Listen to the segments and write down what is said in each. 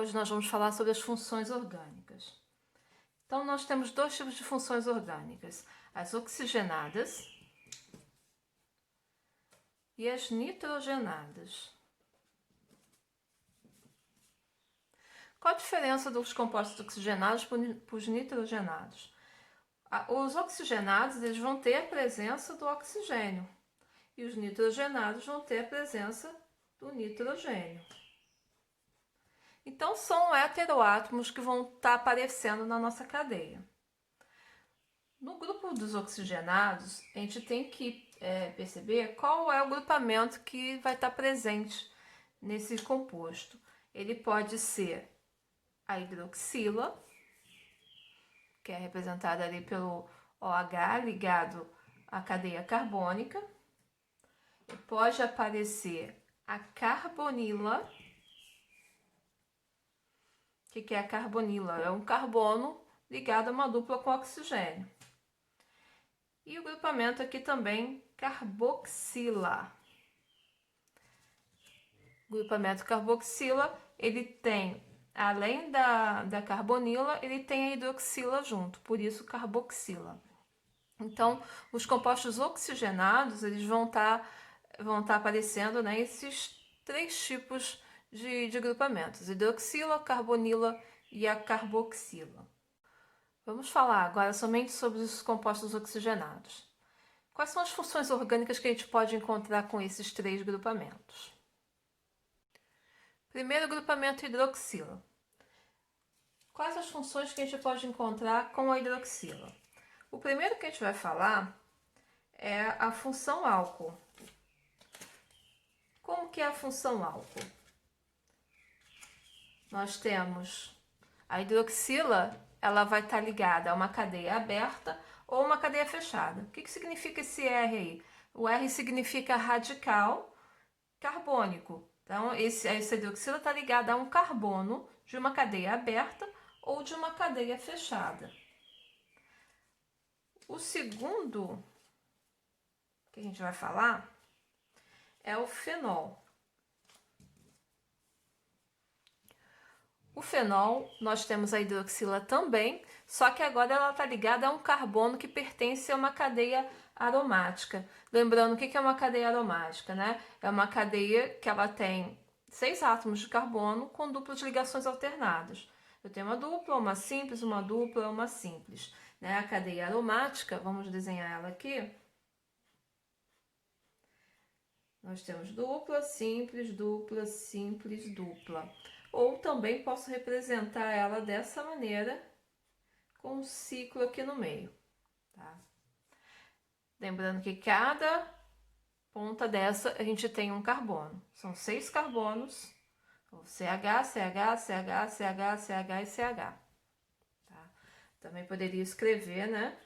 Hoje nós vamos falar sobre as funções orgânicas. Então, nós temos dois tipos de funções orgânicas: as oxigenadas e as nitrogenadas. Qual a diferença dos compostos oxigenados para os nitrogenados? Os oxigenados eles vão ter a presença do oxigênio e os nitrogenados vão ter a presença do nitrogênio. Então, são heteroátomos que vão estar aparecendo na nossa cadeia. No grupo dos oxigenados, a gente tem que perceber qual é o grupamento que vai estar presente nesse composto. Ele pode ser a hidroxila, que é representada ali pelo OH ligado à cadeia carbônica. E pode aparecer a carbonila. O que é a carbonila? É um carbono ligado a uma dupla com oxigênio. E o grupamento aqui também, carboxila. O grupamento carboxila, ele tem, além da carbonila, ele tem a hidroxila junto, por isso carboxila. Então, os compostos oxigenados, eles vão estar aparecendo, né, esses três tipos de grupamentos: hidroxila, carbonila e a carboxila. Vamos falar agora somente sobre os compostos oxigenados. Quais são as funções orgânicas que a gente pode encontrar com esses três grupamentos? Primeiro grupamento, hidroxila. Quais as funções que a gente pode encontrar com a hidroxila? O primeiro que a gente vai falar é a função álcool. Como que é a função álcool? Nós temos a hidroxila, ela vai estar ligada a uma cadeia aberta ou uma cadeia fechada. O que significa esse R aí? O R significa radical carbônico. Então, essa hidroxila está ligada a um carbono de uma cadeia aberta ou de uma cadeia fechada. O segundo que a gente vai falar é o fenol. O fenol, nós temos a hidroxila também, só que agora ela está ligada a um carbono que pertence a uma cadeia aromática. Lembrando, o que é uma cadeia aromática, né? É uma cadeia que ela tem 6 átomos de carbono com duplas ligações alternadas. Eu tenho uma dupla, uma simples, uma dupla, uma simples. Né? A cadeia aromática, vamos desenhar ela aqui. Nós temos dupla, simples, dupla, simples, dupla. Ou também posso representar ela dessa maneira, com um ciclo aqui no meio. Tá? Lembrando que cada ponta dessa a gente tem um carbono. São 6 carbonos, CH, CH, CH, CH, CH e CH. Tá? Também poderia escrever, né?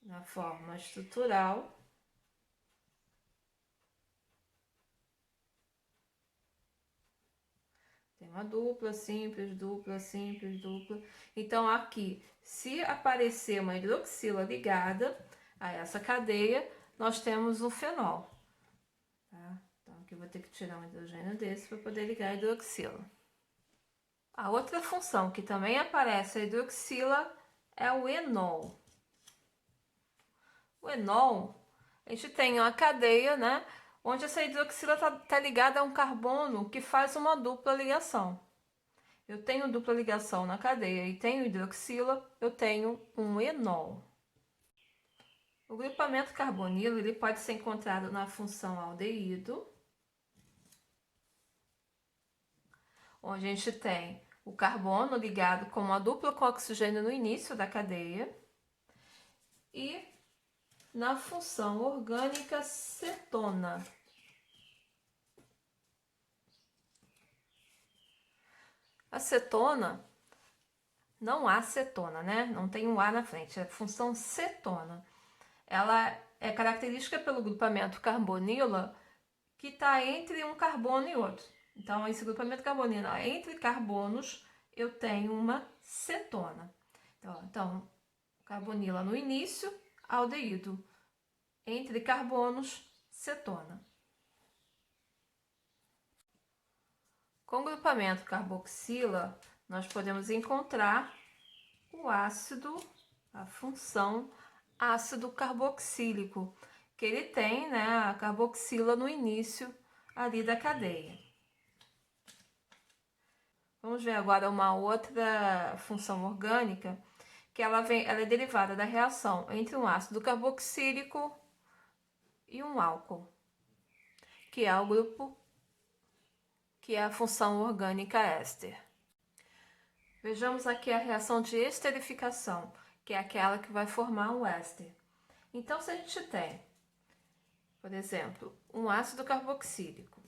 Na forma estrutural. Tem uma dupla, simples, dupla, simples, dupla. Então, aqui, se aparecer uma hidroxila ligada a essa cadeia, nós temos um fenol. Tá? Então, aqui eu vou ter que tirar um hidrogênio desse para poder ligar a hidroxila. A outra função que também aparece a hidroxila é o enol. O enol, a gente tem uma cadeia, né? Onde essa hidroxila está ligada a um carbono que faz uma dupla ligação. Eu tenho dupla ligação na cadeia e tenho hidroxila, eu tenho um enol. O grupamento carbonilo ele pode ser encontrado na função aldeído, onde a gente tem o carbono ligado com uma dupla com oxigênio no início da cadeia, e na função orgânica cetona. A cetona, não há cetona, né? Não tem um A na frente, é a função cetona. Ela é característica pelo grupamento carbonila que está entre um carbono e outro. Então, esse grupamento carbonila entre carbonos, eu tenho uma cetona. Então carbonila no início, aldeído. Entre carbonos, cetona. Com o grupamento carboxila, nós podemos encontrar o ácido, a função ácido carboxílico, que ele tem, né, a carboxila no início ali da cadeia. Vamos ver agora uma outra função orgânica, que ela é derivada da reação entre um ácido carboxílico e um álcool, que é o grupo, que é a função orgânica éster. Vejamos aqui a reação de esterificação, que é aquela que vai formar o éster. Então, se a gente tem, por exemplo, um ácido carboxílico,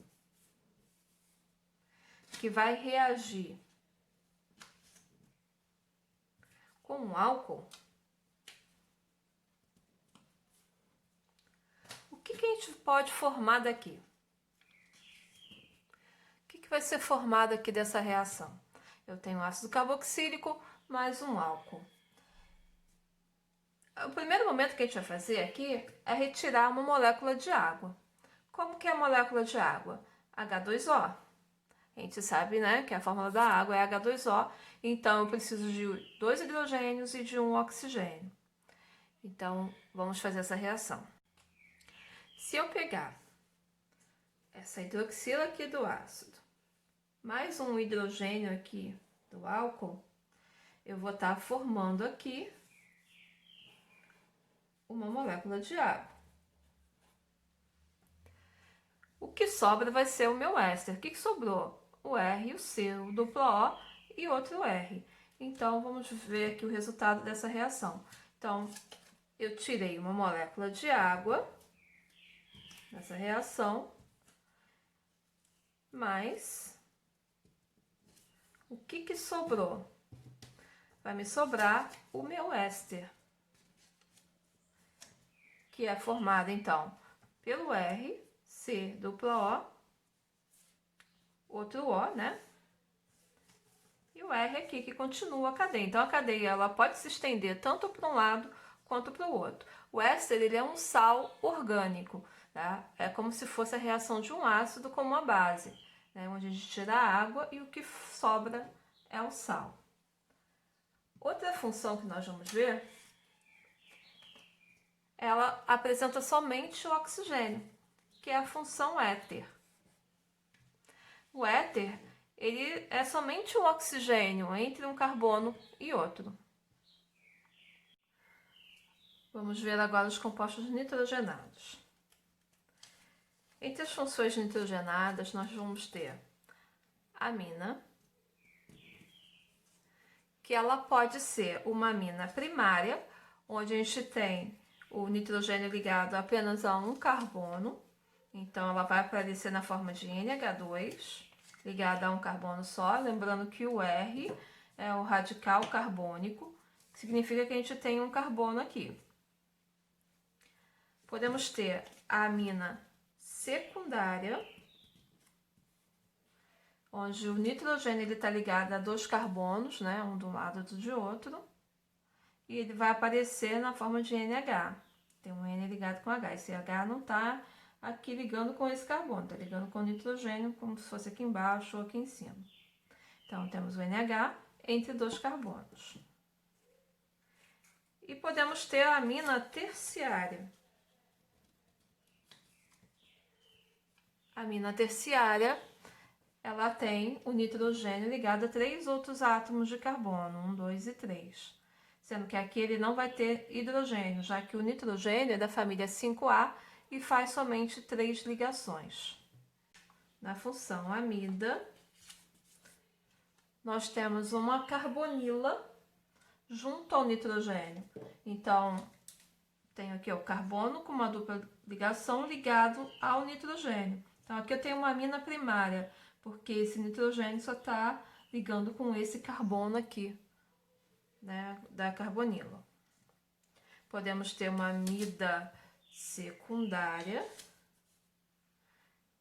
que vai reagir com um álcool, o que a gente pode formar daqui? O que vai ser formado aqui dessa reação? Eu tenho ácido carboxílico mais um álcool. O primeiro momento que a gente vai fazer aqui é retirar uma molécula de água. Como que é a molécula de água? H2O. A gente sabe, né, que a fórmula da água é H2O, então eu preciso de 2 hidrogênios e de 1 oxigênio. Então, vamos fazer essa reação. Se eu pegar essa hidroxila aqui do ácido, mais um hidrogênio aqui do álcool, eu vou estar formando aqui uma molécula de água. O que sobra vai ser o meu éster. O que sobrou? O R, o C, o duplo O e outro R. Então, vamos ver aqui o resultado dessa reação. Então, eu tirei uma molécula de água nessa reação, mas o que sobrou? Vai me sobrar o meu éster, que é formado, então, pelo R, C, duplo O, outro O, né? E o R aqui, que continua a cadeia. Então, a cadeia ela pode se estender tanto para um lado quanto para o outro. O éster ele é um sal orgânico, tá? É como se fosse a reação de um ácido com uma base, né? Onde a gente tira a água e o que sobra é o sal. Outra função que nós vamos ver, ela apresenta somente o oxigênio, que é a função éter. O éter, ele é somente o oxigênio entre um carbono e outro. Vamos ver agora os compostos nitrogenados. Entre as funções nitrogenadas, nós vamos ter a amina, que ela pode ser uma amina primária, onde a gente tem o nitrogênio ligado apenas a um carbono, então ela vai aparecer na forma de NH2, ligada a um carbono só, lembrando que o R é o radical carbônico, que significa que a gente tem um carbono aqui. Podemos ter a amina secundária, onde o nitrogênio está ligado a 2 carbonos, né, um de um lado e outro de outro, e ele vai aparecer na forma de NH. Tem um N ligado com H. Esse H não está aqui ligando com esse carbono, está ligando com o nitrogênio, como se fosse aqui embaixo ou aqui em cima. Então, temos o NH entre 2 carbonos. E podemos ter a amina terciária. A amina terciária, ela tem o nitrogênio ligado a 3 outros átomos de carbono, 1, 2 e 3. Sendo que aqui ele não vai ter hidrogênio, já que o nitrogênio é da família 5A e faz somente 3 ligações. Na função amida, nós temos uma carbonila junto ao nitrogênio. Então, tenho aqui o carbono com uma dupla ligação ligado ao nitrogênio. Então, aqui eu tenho uma amina primária, porque esse nitrogênio só está ligando com esse carbono aqui, né, da carbonila. Podemos ter uma amida secundária,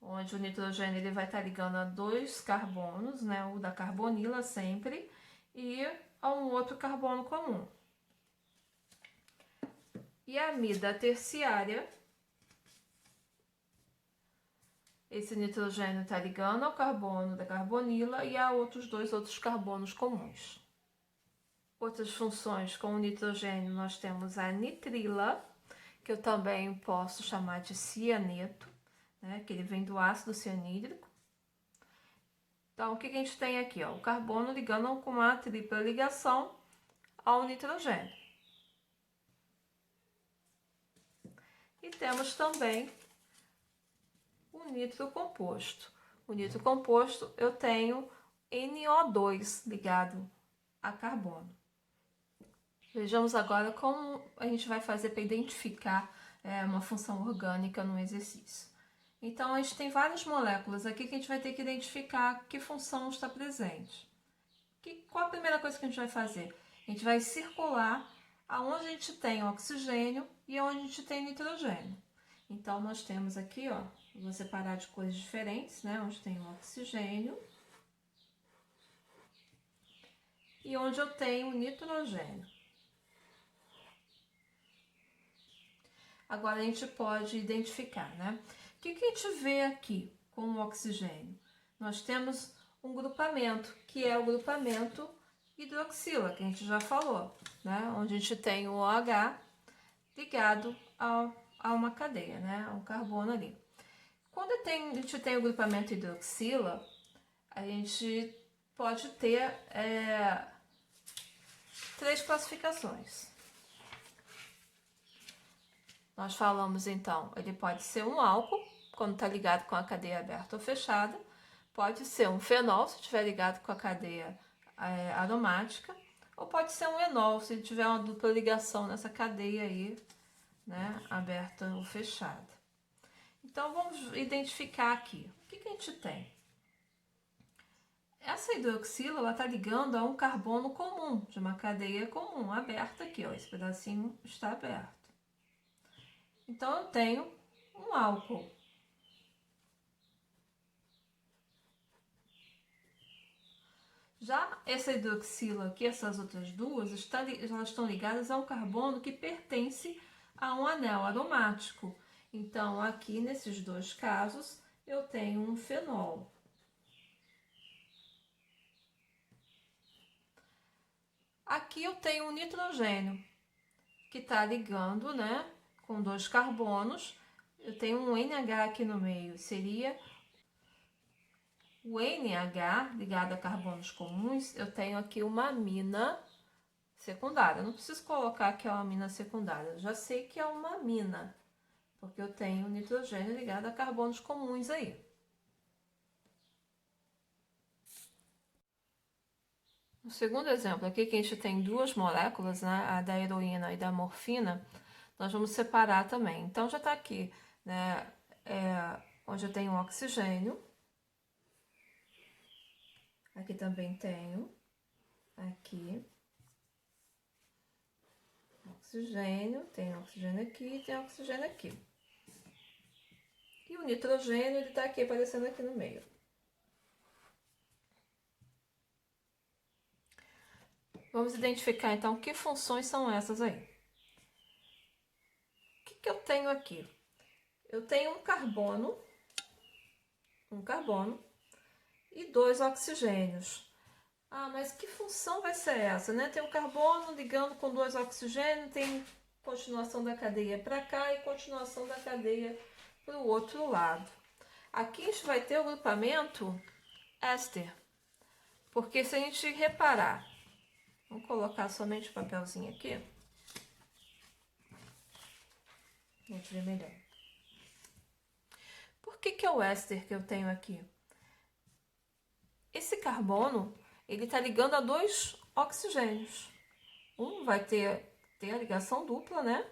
onde o nitrogênio ele vai estar ligando a 2 carbonos, né, o da carbonila sempre, e a um outro carbono comum. E a amida terciária, Esse nitrogênio está ligando ao carbono da carbonila e a dois outros carbonos comuns. Outras funções com o nitrogênio nós temos a nitrila, que eu também posso chamar de cianeto, né, que ele vem do ácido cianídrico. Então, o que a gente tem aqui? Ó, o carbono ligando com uma tripla ligação ao nitrogênio. E temos também o nitro composto. O nitro composto eu tenho NO2 ligado a carbono. Vejamos agora como a gente vai fazer para identificar uma função orgânica no exercício. Então, a gente tem várias moléculas aqui que a gente vai ter que identificar que função está presente. Qual a primeira coisa que a gente vai fazer? A gente vai circular aonde a gente tem oxigênio e onde a gente tem nitrogênio. Então, nós temos aqui, ó, vou separar de cores diferentes, né? Onde tem o oxigênio e onde eu tenho o nitrogênio. Agora, a gente pode identificar, né? O que a gente vê aqui com o oxigênio? Nós temos um grupamento, que é o grupamento hidroxila, que a gente já falou, né? Onde a gente tem o OH ligado a uma cadeia, né? A um carbono ali. Quando a gente tem o grupamento hidroxila, a gente pode ter 3 classificações. Nós falamos então, ele pode ser um álcool, quando está ligado com a cadeia aberta ou fechada, pode ser um fenol, se estiver ligado com a cadeia aromática, ou pode ser um enol, se tiver uma dupla ligação nessa cadeia aí, né, aberta ou fechada. Então, vamos identificar aqui. O que a gente tem? Essa hidroxila, ela está ligando a um carbono comum, de uma cadeia comum, aberta aqui, ó, esse pedacinho está aberto. Então, eu tenho um álcool. Já essa hidroxila aqui, essas outras duas, elas estão ligadas a um carbono que pertence a um anel aromático. Então, aqui nesses dois casos, eu tenho um fenol. Aqui eu tenho um nitrogênio, que está ligando, né, com 2 carbonos. Eu tenho um NH aqui no meio, seria o NH ligado a carbonos comuns. Eu tenho aqui uma amina secundária. Eu não preciso colocar que é uma amina secundária, eu já sei que é uma amina, porque eu tenho nitrogênio ligado a carbonos comuns aí. No segundo exemplo aqui, que a gente tem 2 moléculas, né, a da heroína e da morfina, nós vamos separar também. Então, já está aqui, né, onde eu tenho oxigênio. Aqui também tenho. Aqui. Oxigênio, tem oxigênio aqui e tem oxigênio aqui. E o nitrogênio, ele está aqui aparecendo aqui no meio. Vamos identificar, então, que funções são essas aí. O que eu tenho aqui? Eu tenho um carbono e 2 oxigênios. Ah, mas que função vai ser essa, né? Tem um carbono ligando com 2 oxigênios, tem continuação da cadeia para cá e continuação da cadeia para o outro lado. Aqui a gente vai ter o grupamento éster, porque se a gente reparar, vamos colocar somente o papelzinho aqui, a gente vê melhor. Por que é o éster que eu tenho aqui? Esse carbono, ele está ligando a 2 oxigênios. Um vai ter a ligação dupla, né?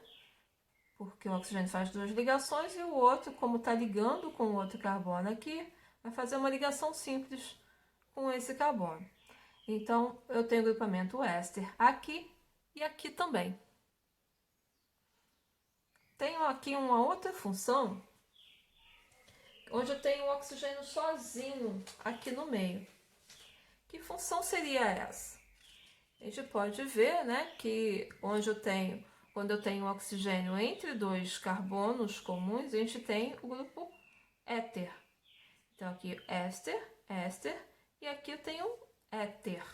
Porque o oxigênio faz 2 ligações e o outro, como está ligando com o outro carbono aqui, vai fazer uma ligação simples com esse carbono. Então, eu tenho o grupamento éster aqui e aqui também. Tenho aqui uma outra função, onde eu tenho o oxigênio sozinho aqui no meio. Que função seria essa? A gente pode ver, né, que quando eu tenho oxigênio entre 2 carbonos comuns, a gente tem o grupo éter. Então, aqui éster, éster, e aqui eu tenho éter.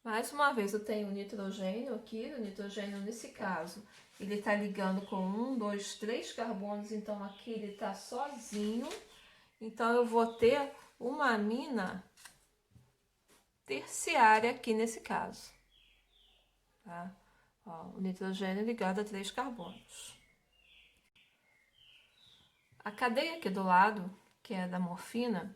Mais uma vez, eu tenho o nitrogênio aqui, o nitrogênio nesse caso, ele está ligando com 1, 2, 3 carbonos, então aqui ele está sozinho. Então, eu vou ter uma amina terciária aqui nesse caso. Tá? Ó, o nitrogênio ligado a 3 carbonos. A cadeia aqui do lado, que é da morfina,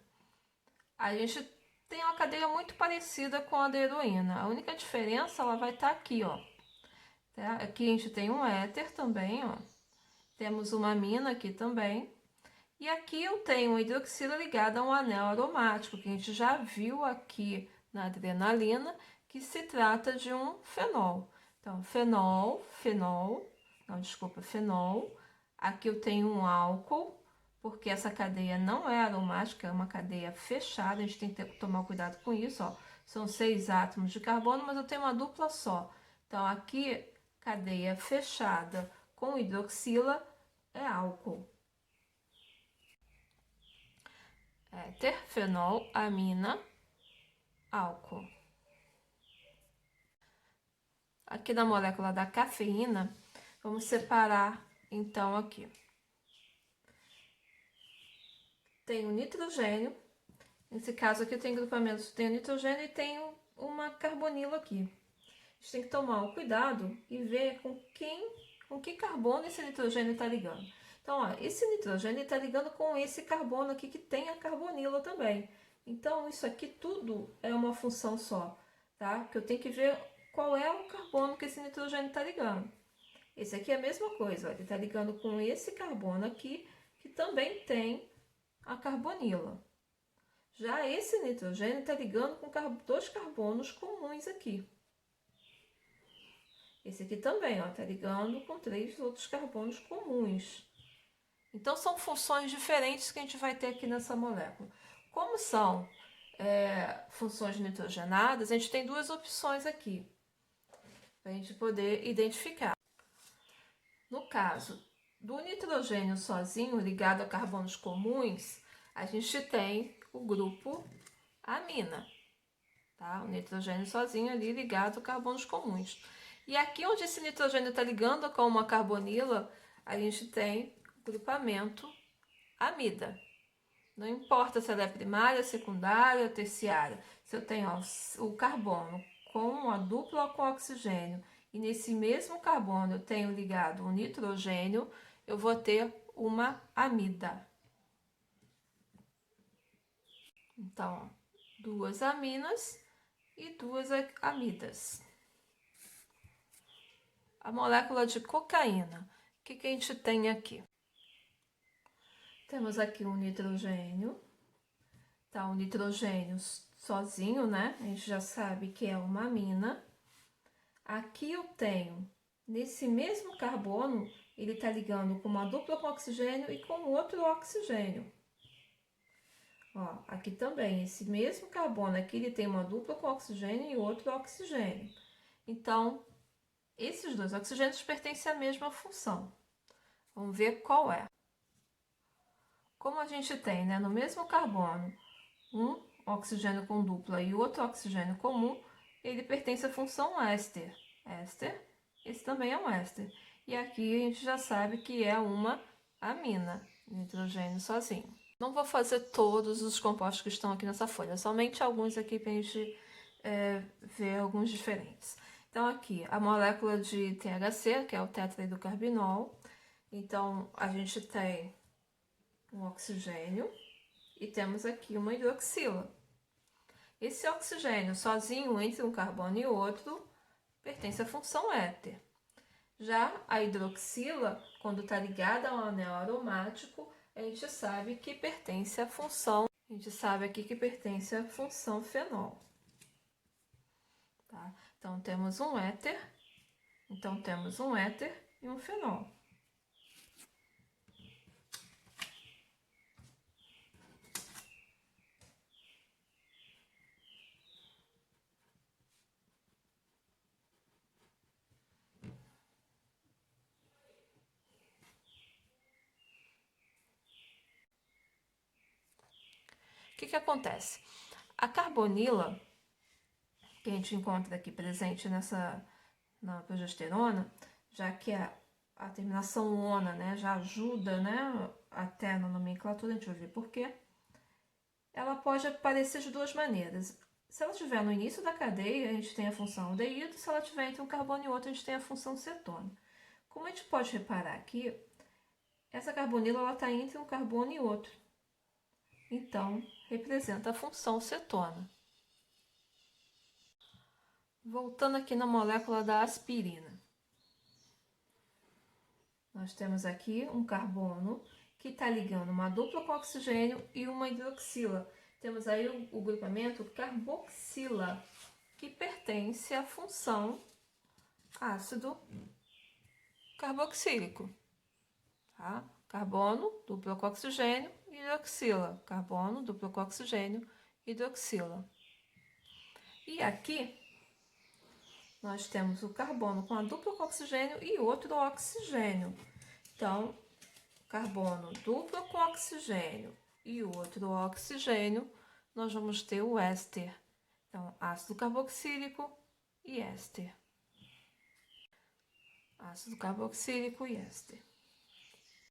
a gente tem uma cadeia muito parecida com a da heroína. A única diferença, ela vai estar aqui, ó. Tá? Aqui a gente tem um éter também, ó. Temos uma amina aqui também. E aqui eu tenho hidroxila ligada a um anel aromático, que a gente já viu aqui na adrenalina, que se trata de um fenol. Então, fenol. Aqui eu tenho um álcool, porque essa cadeia não é aromática, é uma cadeia fechada, a gente tem que tomar cuidado com isso, ó. São 6 átomos de carbono, mas eu tenho uma dupla só. Então, aqui, cadeia fechada com hidroxila é álcool. Éter, fenol, amina, álcool. Aqui na molécula da cafeína, vamos separar então aqui. Tem o nitrogênio, nesse caso aqui tem grupamentos, tem o nitrogênio e tem uma carbonila aqui. A gente tem que tomar o cuidado e ver com que carbono esse nitrogênio está ligando. Então, ó, esse nitrogênio está ligando com esse carbono aqui que tem a carbonila também. Então, isso aqui tudo é uma função só, tá? Que eu tenho que ver qual é o carbono que esse nitrogênio está ligando. Esse aqui é a mesma coisa, ó, ele está ligando com esse carbono aqui, que também tem a carbonila. Já esse nitrogênio está ligando com 2 carbonos comuns aqui. Esse aqui também, ó, tá ligando com 3 outros carbonos comuns. Então, são funções diferentes que a gente vai ter aqui nessa molécula. Como são funções nitrogenadas, a gente tem 2 opções aqui, para a gente poder identificar. No caso do nitrogênio sozinho, ligado a carbonos comuns, a gente tem o grupo amina. Tá? O nitrogênio sozinho ali ligado a carbonos comuns. E aqui onde esse nitrogênio está ligando com uma carbonila, a gente tem o grupamento amida. Não importa se ela é primária, secundária ou terciária. Se eu tenho o carbono com uma dupla com oxigênio e nesse mesmo carbono eu tenho ligado o nitrogênio, eu vou ter uma amida. Então, 2 aminas e 2 amidas. A molécula de cocaína, o que a gente tem aqui? Temos aqui um nitrogênio, tá? O nitrogênio sozinho, né? A gente já sabe que é uma amina. Aqui eu tenho, nesse mesmo carbono, ele tá ligando com uma dupla com oxigênio e com outro oxigênio. Ó, aqui também, esse mesmo carbono aqui, ele tem uma dupla com oxigênio e outro oxigênio. Então, esses 2 oxigênios pertencem à mesma função. Vamos ver qual é. Como a gente tem, né, no mesmo carbono, um oxigênio com dupla e outro oxigênio comum, ele pertence à função éster. Éster, esse também é um éster. E aqui a gente já sabe que é uma amina, nitrogênio sozinho. Não vou fazer todos os compostos que estão aqui nessa folha, somente alguns aqui para a gente ver alguns diferentes. Então, aqui, a molécula de THC, que é o tetraidrocarbinol. Então, a gente tem um oxigênio e temos aqui uma hidroxila. Esse oxigênio sozinho entre um carbono e outro pertence à função éter. Já a hidroxila, quando está ligada a um anel aromático, a gente sabe que pertence à função, a gente sabe aqui que pertence à função fenol. Tá? Então, temos um éter e um fenol. que acontece? A carbonila, que a gente encontra aqui presente na progesterona, já que a terminação ona, né, já ajuda, né, até na nomenclatura, a gente vai ver por quê. Ela pode aparecer de duas maneiras. Se ela estiver no início da cadeia, a gente tem a função aldeído. Se ela estiver entre um carbono e outro, a gente tem a função cetona. Como a gente pode reparar aqui, essa carbonila está entre um carbono e outro. Então, representa a função cetona. Voltando aqui na molécula da aspirina. Nós temos aqui um carbono que está ligando uma dupla com oxigênio e uma hidroxila. Temos aí o grupamento carboxila, que pertence à função ácido carboxílico. Tá? Carbono, dupla com oxigênio, hidroxila. Carbono, dupla com oxigênio, hidroxila. E aqui nós temos o carbono com a dupla com oxigênio e outro oxigênio. Então, carbono dupla com oxigênio e outro oxigênio, nós vamos ter o éster. Então, ácido carboxílico e éster. Ácido carboxílico e éster.